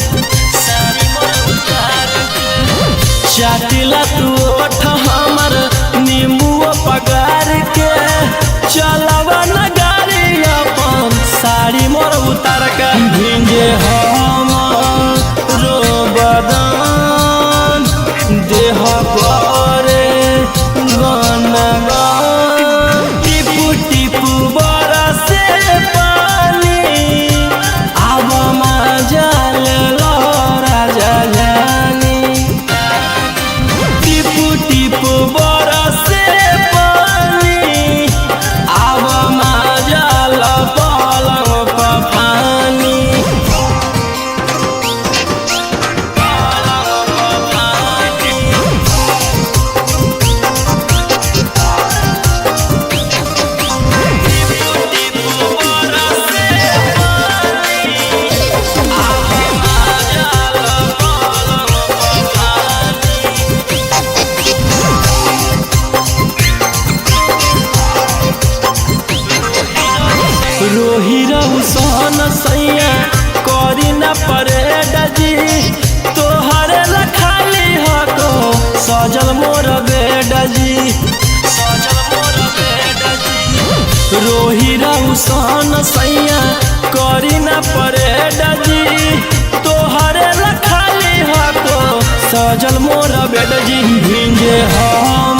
साड़ी मोर उतार के चाटिला तू ओठ हमर नींबू पगार के चलवा न गाड़ी अपन साड़ी मोर उतार के भिंजे हम रो बदन देह करे गन टिपू टिपू बरसे पानी अब मजाल राजा जानी टिपू टिपू बरसे पानी अब मजाल पलंग पानी रोही रहू सहन सैया करी न परेड जी तोहरे लखाली हको सजल मोर बेड जी सजल मोर बेड जी रोही रहू सहन सैया करी न परेड जी तोहरे लखाली हको सजल मोर बेड जी भिंजे हम